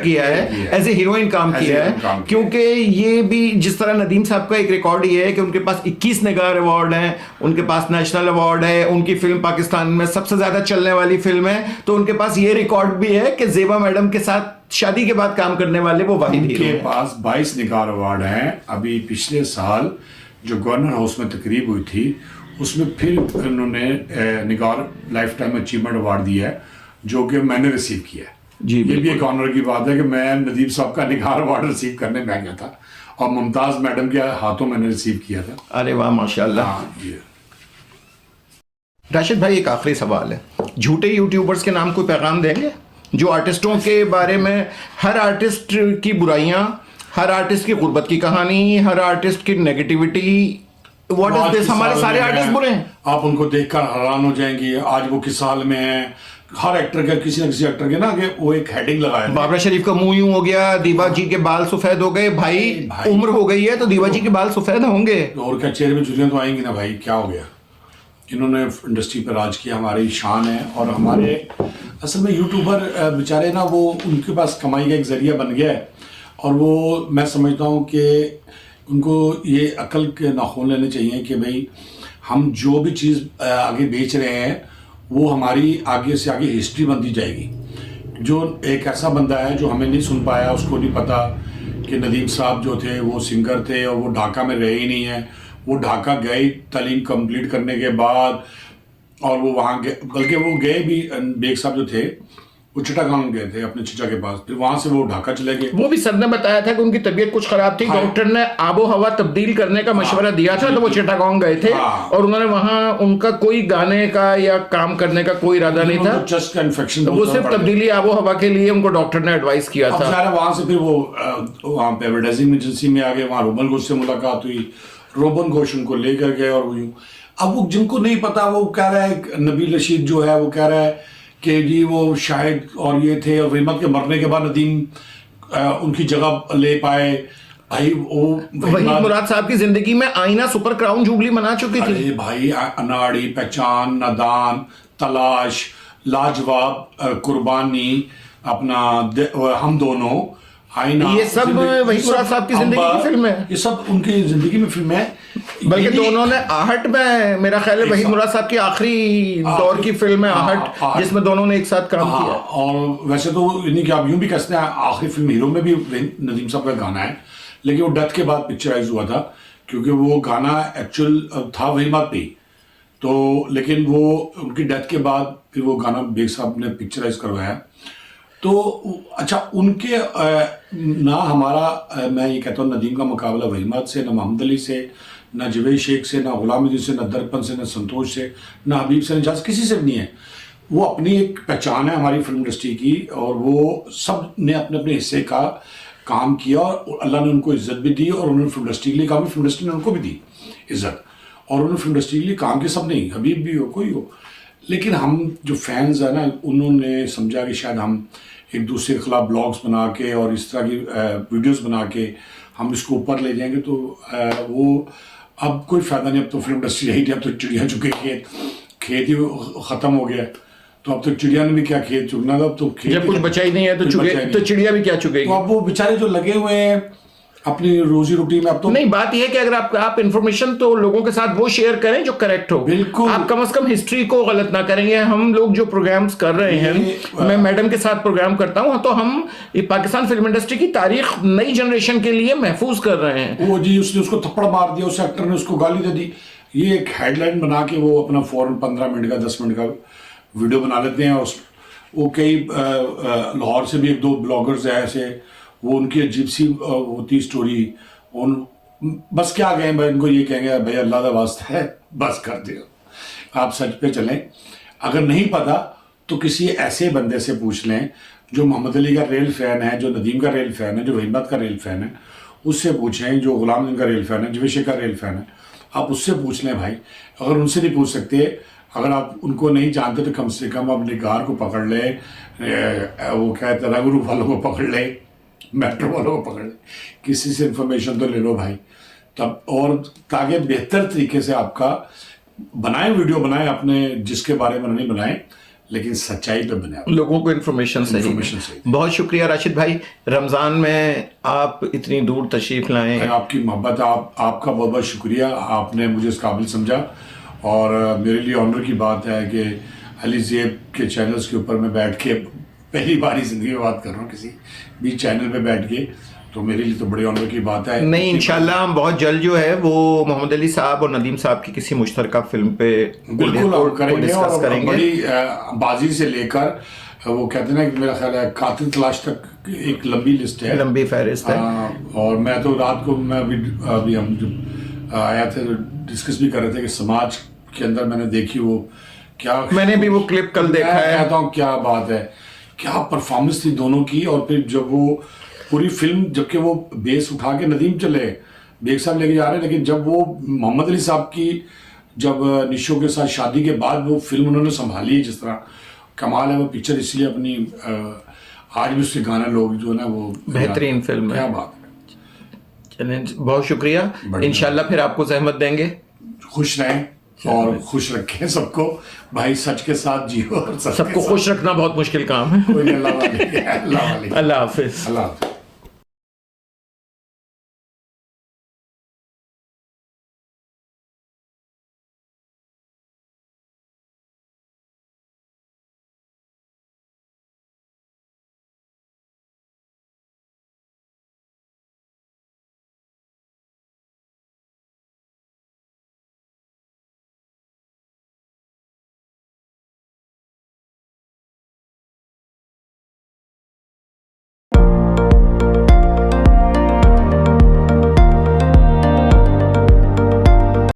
किया है, एज ए हीरोइन काम किया है। क्योंकि ये भी जिस तरह नदीम साहब का एक रिकॉर्ड ये है कि उनके पास 21 निगार अवार्ड हैं, उनके पास नेशनल अवार्ड है, उनकी फिल्म पाकिस्तान में सबसे ज्यादा चलने वाली फिल्म है, तो उनके पास ये रिकॉर्ड भी है कि ज़ेबा मैडम के साथ शादी के बाद काम करने वाले वो वाहिद हीरो के पास 22 निगार अवार्ड हैं। अभी पिछले साल जो गवर्नर हाउस में तकरीब हुई थी उसमें फिर उन्होंने निगार लाइफ टाइम अचीवमेंट अवार्ड दिया है, जो कि मैंने रिसीव किया है। जी, ये भी एक ऑनर की बात है कि मैं नदीम साहब का निगार अवार्ड रिसीव करने में गया था और मुमताज़ मैडम के हाथों मैंने रिसीव किया था। अरे वाह माशाल्लाह। हाँ ये राशिद भाई, एक आखिरी सवाल है, झूठे यूट्यूबर्स के नाम कोई पैगाम देंगे जो आर्टिस्टों के बारे में, हर आर्टिस्ट की बुराइयां, हर आर्टिस्ट की गुर्बत की कहानी, हर आर्टिस्ट की नेगेटिविटी, व्हाट इज दिस, हमारे सारे आर्टिस्ट बुरे हैं। आप उनको देखकर हैरान हो जाएंगे आज वो किस हाल में है। हर एक्टर के किसी न किसी एक्टर के ना कि वो एक हेडिंग लगाया, बाबरा शरीफ का मुंह यूं हो गया, दीवा जी के बाल सफेद हो गए। भाई उम्र हो गई है तो दीवा जी के बाल सफेद होंगे। और क्या चेहरे में झुर्रियां तो आएंगी ना भाई, क्या हो गया। इन्होंने इंडस्ट्री पर राज किया, हमारी शान है। और हमारे असल में यूट्यूबर बेचारे ना, वो उनके पास कमाई का एक जरिया बन गया है और वो मैं समझता हूँ कि उनको ये अकल के नाखून लेने चाहिए कि भाई हम जो भी चीज़ आगे बेच रहे हैं वो हमारी आगे से आगे हिस्ट्री बनती जाएगी। जो एक ऐसा बंदा है जो हमें नहीं सुन पाया, उसको नहीं पता कि नदीम साहब जो थे वो सिंगर थे और वो ढाका में रहे ही नहीं है। वो ढाका गए तालीम कंप्लीट करने के बाद और वो वहाँ गए, बल्कि वो गए भी, बेग साहब जो थे वो चिटागांव गए थे अपने चचा के पास, फिर वहाँ से वो ढाका चले गए। वो भी सर ने बताया था कि उनकी तबीयत कुछ खराब थी, डॉक्टर ने आबो हवा तब्दील करने का मशवरा दिया था, तो वो चिटागांव गए थे और उन्होंने वहाँ, उनका कोई गाने का या काम करने का कोई इरादा नहीं था, चेस्ट का इन्फेक्शन, वो सिर्फ तब्दीली आबो हवा के लिए उनको डॉक्टर ने एडवाइस किया था। वहाँ से फिर वो वहाँ पे एडवर्टाइजिंग एजेंसी में आ गए, वहाँ रोबन घोष से मुलाकात हुई, रोबन घोष उनको लेकर गए और वो अब वो जिनको नहीं पता वो कह रहा है, नबील रशीद जो है वो कह रहा है कि जी वो शायद और ये थे और वहीमत के मरने के बाद नदीम उनकी जगह ले पाए। भाई वो वहीद मुराद साहब की जिंदगी में आईना सुपर क्राउन जुबली मना चुकी थी। अरे भाई अनाड़ी, पहचान, नादान, तलाश, लाजवाब, कुर्बानी, अपना हम दोनों, आईना, ये सब वहीद मुराद साहब की जिंदगी की फिल्म है। ये सब उनकी जिंदगी में फिल्म है। बल्कि दोनों ने आहट में, मेरा ख्याल है वहीद मुराद साहब की आखिरी दौर की फिल्म है आहट, जिसमें दोनों ने एक साथ काम किया। और वैसे तो इन्हीं कि आप यूं भी कहते हैं आखिरी फिल्म हीरो में भी नदीम साहब का गाना है, लेकिन वो डेथ के बाद पिक्चराइज हुआ था क्योंकि वो गाना एक्चुअल था वहीमत पे, तो लेकिन वो उनकी डेथ के बाद फिर वो गाना बेग साहब ने पिक्चराइज करवाया। तो अच्छा, उनके ना हमारा, मैं ये कहता हूँ नदीम का मुकाबला वहीमत से, ना मोहम्मद अली से, ना जवेद शेख से, ना गुलाम अली से, ना दर्पण से, ना संतोष से, ना हबीब से, ना जाज, किसी से भी नहीं है। वो अपनी एक पहचान है हमारी फिल्म इंडस्ट्री की और वो सब ने अपने अपने हिस्से का काम किया और अल्लाह ने उनको इज्जत भी दी और उन्होंने फिल्म इंडस्ट्री के लिए काम, फिल्म इंडस्ट्री ने उनको भी दी इज्जत और उन्होंने फिल्म इंडस्ट्री के लिए काम किया। सब नहीं, हबीब भी हो, कोई हो, लेकिन हम जो फैंस हैं ना, उन्होंने समझा कि शायद हम एक दूसरे के खिलाफ ब्लॉग्स बना के और इस तरह की वीडियोस बना के हम इसको ऊपर ले जाएंगे तो वो अब कोई फ़ायदा नहीं। अब तो फिल्म इंडस्ट्री रही थी, अब तो चिड़िया चुके, खेत ही ख़त्म हो गया, तो अब तो चिड़िया ने भी क्या खेत चुगना था, अब तो खेत जब कुछ बचा ही नहीं है तो चिड़िया भी क्या चुगेगी। तो अब वो बेचारे जो लगे हुए हैं अपनी रोजी रोटी में, अब तो नहीं, बात यह है कि अगर आप इंफॉर्मेशन तो लोगों के साथ वो शेयर करें जो करेक्ट हो। बिल्कुल, आप कम से कम हिस्ट्री को गलत ना करेंगे। हम लोग जो प्रोग्राम्स कर रहे हैं, मैं मैडम के साथ प्रोग्राम करता हूं, तो हम पाकिस्तान फिल्म इंडस्ट्री की तारीख नई जनरेशन के लिए महफूज कर रहे हैं। वो जी उसने उसको थप्पड़ मार दिया, उस एक्टर ने उसको गाली दे दी, ये एक हेडलाइन बना के वो अपना फौरन 15 मिनट का 10 मिनट का वीडियो बना लेते हैं। वो कई लाहौर से भी एक दो ब्लॉगर्स हैं ऐसे, वो उनकी अजीब सी होती स्टोरी, उन बस क्या गए, मैं इनको ये कहेंगे भाई अल्लाह का वास्ता है बस कर दियो, आप सच पे चलें। अगर नहीं पता तो किसी ऐसे बंदे से पूछ लें जो मोहम्मद अली का रियल फ़ैन है, जो नदीम का रियल फ़ैन है, जो वहीमत का रियल फ़ैन है, उससे पूछें। जो गुलाम अली का रियल फ़ैन है, जवेद शेख का रियल फ़ैन है, आप उससे पूछ लें भाई। अगर उनसे नहीं पूछ सकते, अगर आप उनको नहीं जानते तो कम से कम अपने गार को पकड़ ले, वो कहते हैं ग्रुप वालों को पकड़ ले, मेट्रो वालों को पकड़ ले, किसी से इन्फॉर्मेशन तो ले लो भाई तब, और ताकि बेहतर तरीके से आपका बनाए वीडियो बनाए, अपने जिसके बारे में नहीं बनाए लेकिन सच्चाई पे बने, लोगों को इन्फॉर्मेशन सही। बहुत शुक्रिया राशिद भाई, रमज़ान में आप इतनी दूर तशरीफ़ लाएँ। आपकी मोहब्बत, आपका बहुत बहुत शुक्रिया, आपने मुझे इस काबिल समझा और मेरे लिए ऑनर की बात है कि अली ज़ेब के चैनल्स के ऊपर मैं बैठ के पहली बार ज़िंदगी में बात कर रहा हूँ किसी भी चैनल पे बैठ के, तो मेरे लिए तो बड़ी ऑनर की बात है। नहीं, इंशाल्लाह हम बहुत जल्द जो है वो मोहम्मद अली साहब और नदीम साहब की किसी मुश्तरका फिल्म पे बिल्कुल हम करेंगे डिस्कस और करेंगे। बड़ी बाजी से लेकर वो कहते हैं ना कि मेरा ख्याल है कातिल तलाश तक एक लंबी लिस्ट है, लंबी फहरिस्त है। और मैं तो रात को मैं अभी हम जब आया थे तो डिस्कस भी कर रहे थे कि समाज के अंदर मैंने देखी वो क्या, मैंने भी वो क्लिप कल देखा मैं है। कहता हूँ क्या बात है, क्या परफॉर्मेंस थी दोनों की। और फिर जब वो पूरी फिल्म, जबकि वो बेस उठा के नदीम चले बेग साहब लेके जा रहे हैं, लेकिन जब वो मोहम्मद अली साहब की जब निशो के साथ शादी के बाद वो फिल्म उन्होंने संभाली जिस तरह, कमाल है वो पिक्चर। इसलिए अपनी आज भी उसके गाने लोग जो है ना वो बेहतरीन फिल्म है। क्या बात है। चलें, बहुत शुक्रिया। इंशाल्लाह फिर आपको जहमत देंगे। खुश रहें और खुश रखें सबको भाई, सच के साथ जियो और सबको खुश रखना बहुत मुश्किल काम है। अल्लाह वाले। अल्लाह हाफिज। अल्लाह हाफिज।